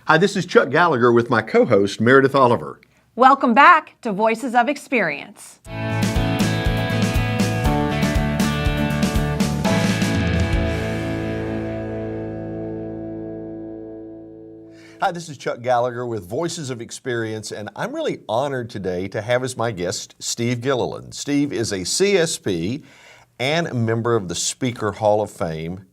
Hi, this is Chuck Gallagher with my co-host, Meredith Oliver. Welcome back to Voices of Experience. Hi, this is Chuck Gallagher with Voices of Experience, and I'm really honored today to have as my guest Steve Gilliland. Steve is a CSP and a member of the Speaker Hall of Fame,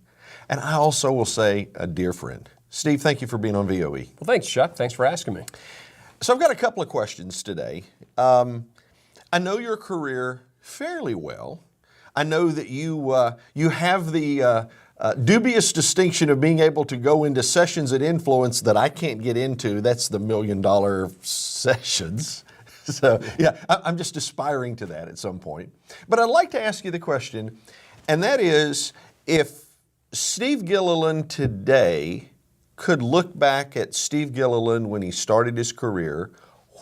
and I also will say a dear friend. Steve, thank you for being on VOE. Well, thanks, Chuck. Thanks for asking me. So I've got a couple of questions today. I know your career fairly well. I know that you have the dubious distinction of being able to go into sessions at Influence that I can't get into. That's the $1 million sessions. So yeah, I'm just aspiring to that at some point. But I'd like to ask you the question, and that is, if Steve Gilliland today could look back at Steve Gilliland when he started his career,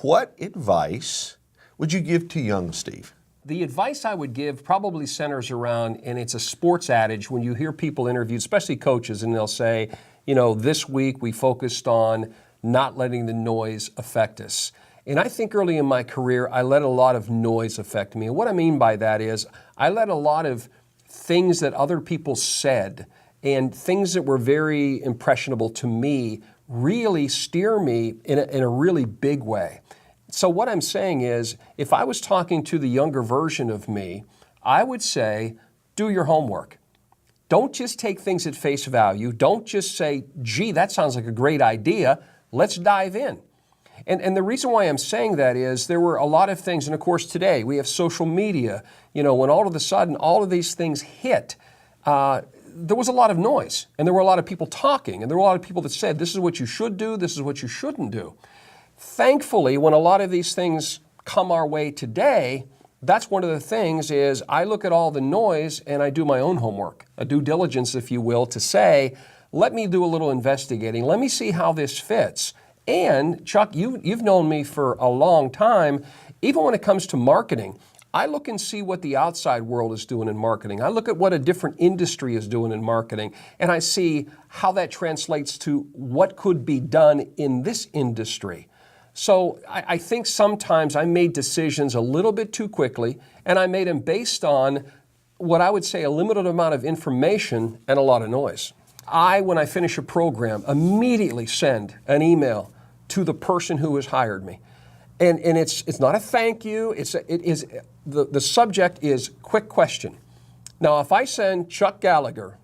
what advice would you give to young Steve? The advice I would give probably centers around, and it's a sports adage when you hear people interviewed, especially coaches, and they'll say, you know, this week we focused on not letting the noise affect us. And I think early in my career, I let a lot of noise affect me. And what I mean by that is I let a lot of things that other people said and things that were very impressionable to me really steer me in a really big way. So what I'm saying is, if I was talking to the younger version of me, I would say, do your homework. Don't just take things at face value. Don't just say, gee, that sounds like a great idea. Let's dive in. And the reason why I'm saying that is there were a lot of things, and of course today we have social media, you know, when all of a sudden all of these things hit, there was a lot of noise, and there were a lot of people talking, and there were a lot of people that said, this is what you should do, this is what you shouldn't do. Thankfully, when a lot of these things come our way today, that's one of the things is I look at all the noise and I do my own homework, a due diligence, if you will, to say, let me do a little investigating, let me see how this fits. And Chuck, you've known me for a long time. Even when it comes to marketing, I look and see what the outside world is doing in marketing. I look at what a different industry is doing in marketing, and I see how that translates to what could be done in this industry. So I think sometimes I made decisions a little bit too quickly, and I made them based on what I would say a limited amount of information and a lot of noise. When I finish a program, immediately send an email to the person who has hired me. And it's not a thank you, the subject is quick question. Now, if I send Chuck Gallagher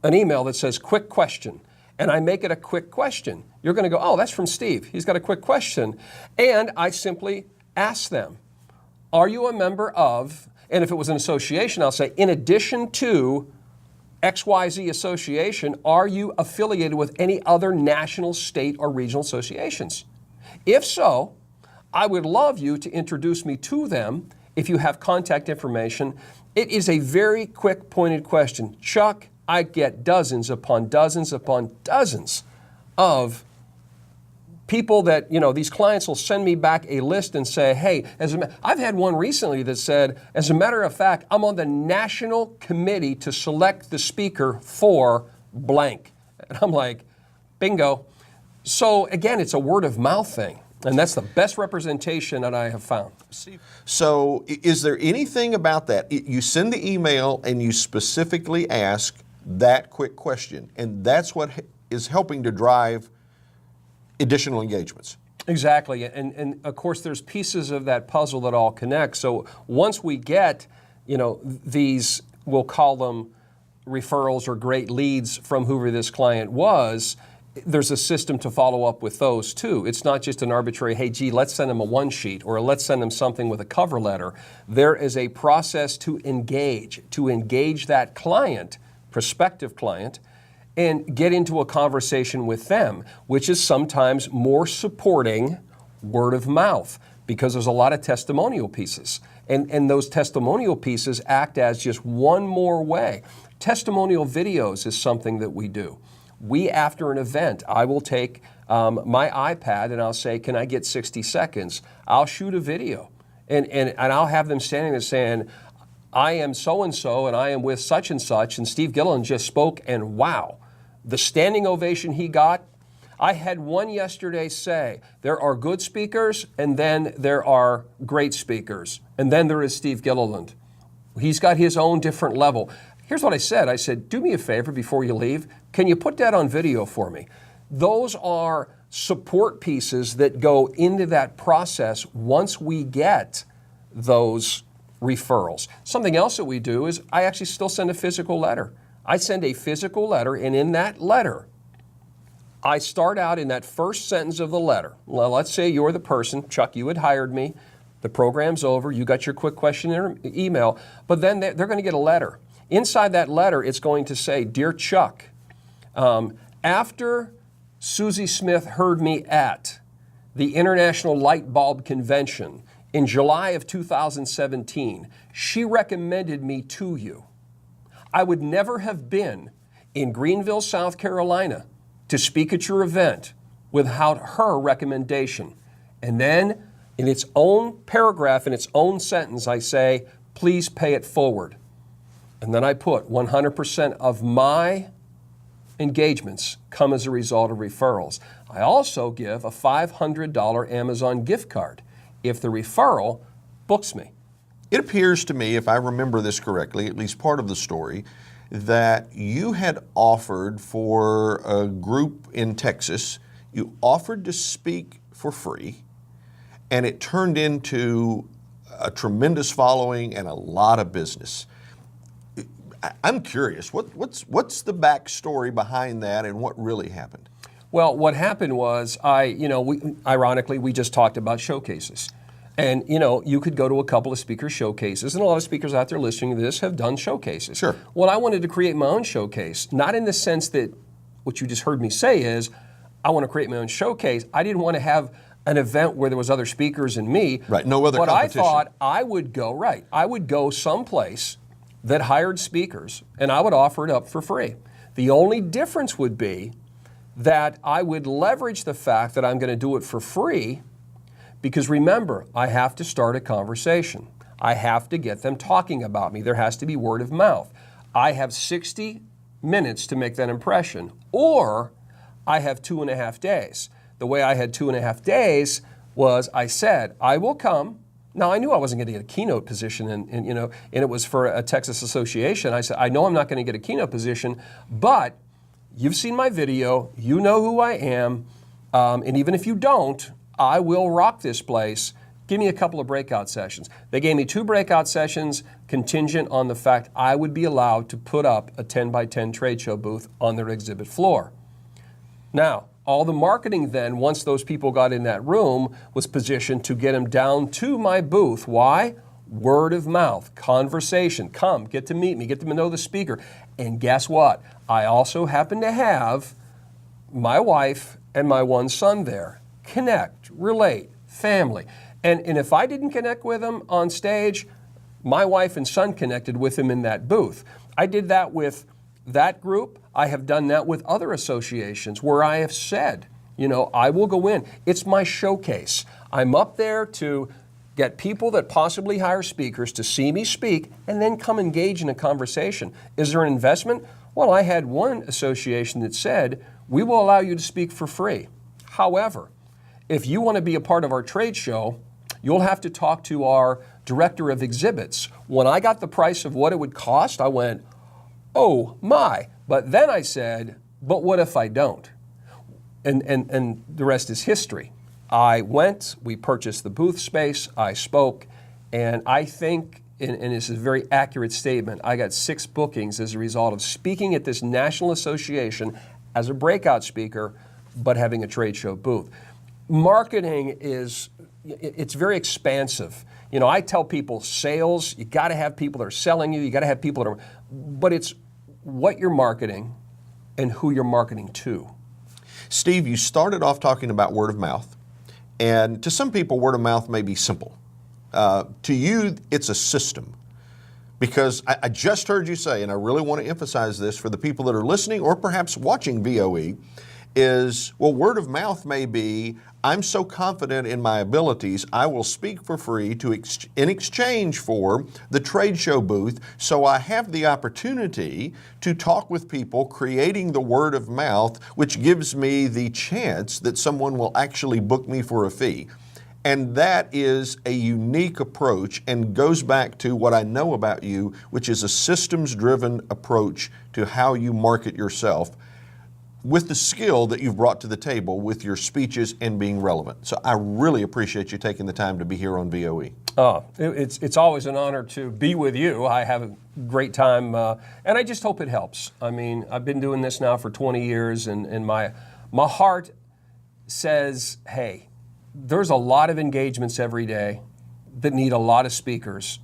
an email that says quick question, and I make it a quick question, you're going to go, oh, that's from Steve. He's got a quick question. And I simply ask them, are you a member of, and if it was an association, I'll say, in addition to XYZ association, are you affiliated with any other national, state, or regional associations? If so, I would love you to introduce me to them if you have contact information. It is a very quick, pointed question. Chuck, I get dozens upon dozens upon dozens of people that, you know, these clients will send me back a list and say, hey, I've had one recently that said, as a matter of fact, I'm on the national committee to select the speaker for blank. And I'm like, bingo. So again, it's a word of mouth thing. And that's the best representation that I have found. So is there anything about that? You send the email and you specifically ask that quick question, and that's what is helping to drive additional engagements. Exactly. And of course, there's pieces of that puzzle that all connect. So once we get, you know, these, we'll call them referrals or great leads from whoever this client was, there's a system to follow up with those too. It's not just an arbitrary, hey, gee, let's send them a one sheet or let's send them something with a cover letter. There is a process to engage that client, prospective client, and get into a conversation with them, which is sometimes more supporting word of mouth because there's a lot of testimonial pieces. And those testimonial pieces act as just one more way. Testimonial videos is something that we do. After an event, I will take my iPad and I'll say, can I get 60 seconds? I'll shoot a video and I'll have them standing there saying, I am so-and-so and I am with such and Steve Gilliland just spoke and wow, the standing ovation he got, I had one yesterday say, there are good speakers, and then there are great speakers, and then there is Steve Gilliland. He's got his own different level. Here's what I said. I said, do me a favor before you leave. Can you put that on video for me? Those are support pieces that go into that process once we get those referrals. Something else that we do is I actually still send a physical letter. I send a physical letter, and in that letter, I start out in that first sentence of the letter. Well, let's say you're the person, Chuck, you had hired me, the program's over, you got your quick questionnaire email, but then they're going to get a letter. Inside that letter, it's going to say, Dear Chuck, after Susie Smith heard me at the International Light Bulb Convention in July of 2017, she recommended me to you. I would never have been in Greenville, South Carolina to speak at your event without her recommendation. And then in its own paragraph, in its own sentence, I say, please pay it forward. And then I put 100% of my engagements come as a result of referrals. I also give a $500 Amazon gift card if the referral books me. It appears to me, if I remember this correctly, at least part of the story, that you had offered for a group in Texas, you offered to speak for free, and it turned into a tremendous following and a lot of business. I'm curious, what's the backstory behind that and what really happened? Well, what happened was ironically, we just talked about showcases. And, you could go to a couple of speaker showcases, and a lot of speakers out there listening to this have done showcases. Sure. Well, I wanted to create my own showcase, not in the sense that what you just heard me say is, I want to create my own showcase. I didn't want to have an event where there was other speakers and me. Right, no other competition. But I thought I would go someplace that hired speakers, and I would offer it up for free. The only difference would be that I would leverage the fact that I'm going to do it for free, because remember, I have to start a conversation. I have to get them talking about me. There has to be word of mouth. I have 60 minutes to make that impression, or I have 2.5 days. The way I had 2.5 days was I said, I will come. Now, I knew I wasn't going to get a keynote position, and it was for a Texas association. I said, I know I'm not going to get a keynote position, but you've seen my video, you know who I am, and even if you don't, I will rock this place. Give me a couple of breakout sessions. They gave me 2 breakout sessions contingent on the fact I would be allowed to put up a 10x10 trade show booth on their exhibit floor. Now, all the marketing then, once those people got in that room, was positioned to get them down to my booth. Why? Word of mouth, conversation. Come, get to meet me, get to know the speaker. And guess what? I also happen to have my wife and my one son there. Connect, relate, family. And if I didn't connect with them on stage, my wife and son connected with him in that booth. I did that with that group. I have done that with other associations where I have said, I will go in. It's my showcase. I'm up there to get people that possibly hire speakers to see me speak and then come engage in a conversation. Is there an investment? Well, I had one association that said, we will allow you to speak for free. However, if you want to be a part of our trade show, you'll have to talk to our director of exhibits. When I got the price of what it would cost, I went, oh my. But then I said, but what if I don't? And the rest is history. I went, we purchased the booth space, I spoke, and I think, and this is a very accurate statement, I got 6 bookings as a result of speaking at this national association as a breakout speaker, but having a trade show booth. Marketing it's very expansive. I tell people sales, you got to have people that are selling you, you got to have people that are, but it's what you're marketing and who you're marketing to. Steve, you started off talking about word of mouth, and to some people, word of mouth may be simple. To you, it's a system. Because I just heard you say, and I really want to emphasize this for the people that are listening or perhaps watching VOE, is, well, word of mouth may be, I'm so confident in my abilities, I will speak for free in exchange for the trade show booth, so I have the opportunity to talk with people, creating the word of mouth, which gives me the chance that someone will actually book me for a fee. And that is a unique approach and goes back to what I know about you, which is a systems-driven approach to how you market yourself, with the skill that you've brought to the table with your speeches and being relevant. So I really appreciate you taking the time to be here on VOE. Oh, it's always an honor to be with you. I have a great time, and I just hope it helps. I mean, I've been doing this now for 20 years, and my heart says, hey, there's a lot of engagements every day that need a lot of speakers,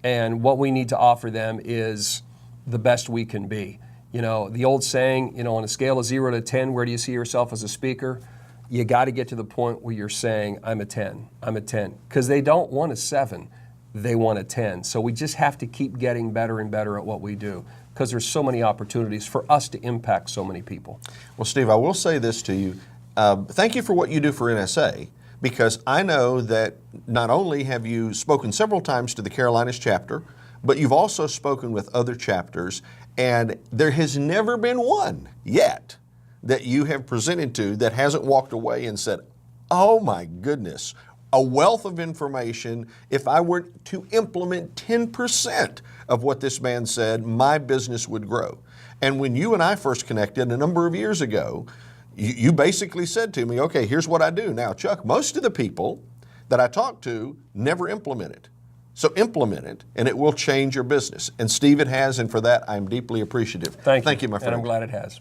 and what we need to offer them is the best we can be. You know, the old saying, you know, on a scale of 0 to 10, where do you see yourself as a speaker? You got to get to the point where you're saying, I'm a 10, I'm a 10. Because they don't want a 7, they want a 10. So we just have to keep getting better and better at what we do, because there's so many opportunities for us to impact so many people. Well, Steve, I will say this to you. Thank you for what you do for NSA, because I know that not only have you spoken several times to the Carolinas chapter, but you've also spoken with other chapters, and there has never been one yet that you have presented to that hasn't walked away and said, oh my goodness, a wealth of information. If I were to implement 10% of what this man said, my business would grow. And when you and I first connected a number of years ago, you basically said to me, okay, here's what I do. Now, Chuck, most of the people that I talk to never implement it. So implement it, and it will change your business. And Steve, it has, and for that, I'm deeply appreciative. Thank you, my friend. And I'm glad it has.